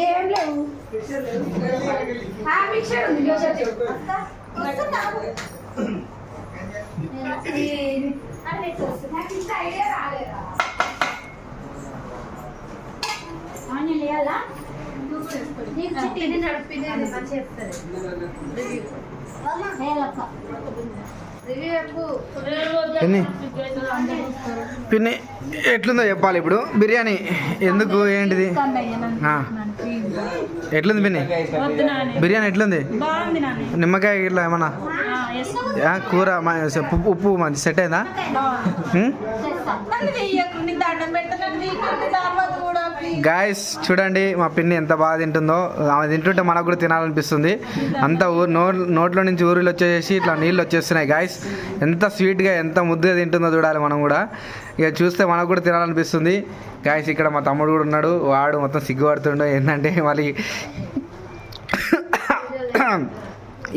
ఏం లేవు మిక్సర్ ఉంది ఐడియా రాలేదా వేయాలా నడిపింది మంచిగా చెప్తారు పిన్ని ఎట్లుందో చెప్పాలి ఇప్పుడు బిర్యానీ ఎందుకు ఏంటిది ఎట్లుంది పిన్ని బిర్యానీ ఎట్లుంది నిమ్మకాయ ఇట్లా ఏమన్నా కూర ఉప్పు మంచి సెట్ అయిందా గాయస్ చూడండి మా పిన్ని ఎంత బాగా తింటుందో ఆమె తింటుంటే మనకు కూడా తినాలనిపిస్తుంది అంత నోట్లో నుంచి ఊరిలో వచ్చేసి ఇట్లా నీళ్ళు వచ్చేస్తున్నాయి గాయస్ ఎంత స్వీట్గా ఎంత ముద్దుగా తింటుందో చూడాలి మనం కూడా ఇక చూస్తే మనకు కూడా తినాలనిపిస్తుంది గాయస్ ఇక్కడ మా తమ్ముడు కూడా ఉన్నాడు వాడు మొత్తం సిగ్గుపడుతుండో ఏంటంటే మళ్ళీ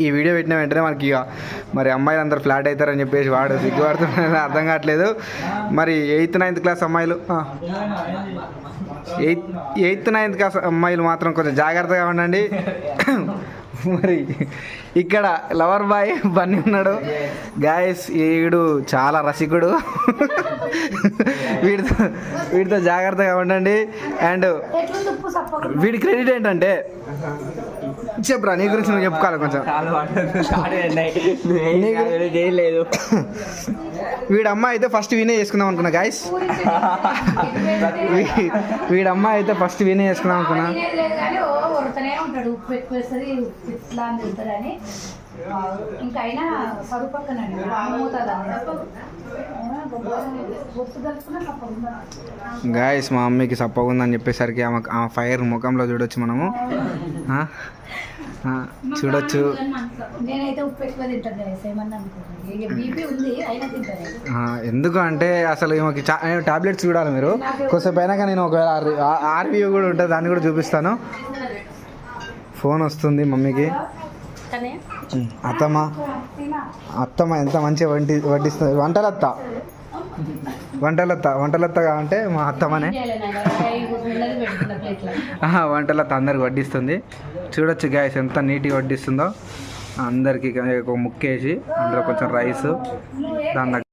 ఈ వీడియో పెట్టిన వెంటనే మనకి ఇక మరి అమ్మాయిలు అందరు ఫ్లాట్ అవుతారని చెప్పేసి వాడు సిగ్గుపడుతున్నాడని అర్థం కావట్లేదు మరి 8th 9th క్లాస్ అమ్మాయిలు 8th 9th క్లాస్ అమ్మాయిలు మాత్రం కొంచెం జాగ్రత్తగా ఉండండి మరి ఇక్కడ లవర్ బాయ్ బన్నీ ఉన్నాడు గాయస్ వీడు చాలా రసికుడు వీడితో జాగ్రత్తగా ఉండండి అండ్ వీడి క్రెడిట్ ఏంటంటే చెప్పురా నీ గురించి నువ్వు చెప్పుకోవాలి కొంచెం వీడి అమ్మాయి అయితే ఫస్ట్ వినే చేసుకుందాం అనుకున్నా గాయస్ వీడి అమ్మాయి అయితే ఫస్ట్ వినే చేసుకుందాం అనుకున్నా ఇంకైనా సరువు పక్కన గాయస్ మా అమ్మకి సప్పగా ఉందని చెప్పేసరికి ఆ ఫైర్ ముఖంలో చూడొచ్చు మనము చూడొచ్చు నేనైతే ఉప్పు ఎక్కువ తింటాను ఎందుకు అంటే అసలు ఈమెకి టాబ్లెట్స్ చూడాలి మీరు కొద్దిసేపు అయినాక నేను ఒకవేళ ఆర్వీయూ కూడా ఉంటుంది దాన్ని కూడా చూపిస్తాను ఫోన్ వస్తుంది మమ్మీకి అత్తమ్మ ఎంత మంచిగా వడ్డిస్తుంది వంటలత్త అంటే మా అత్తమ్మనే వంటలత్త అందరికి వడ్డిస్తుంది చూడొచ్చు గాయస్ ఎంత నీట్గా వడ్డిస్తుందో అందరికి ఒక ముక్కేసి అందులో కొంచెం రైస్ దాని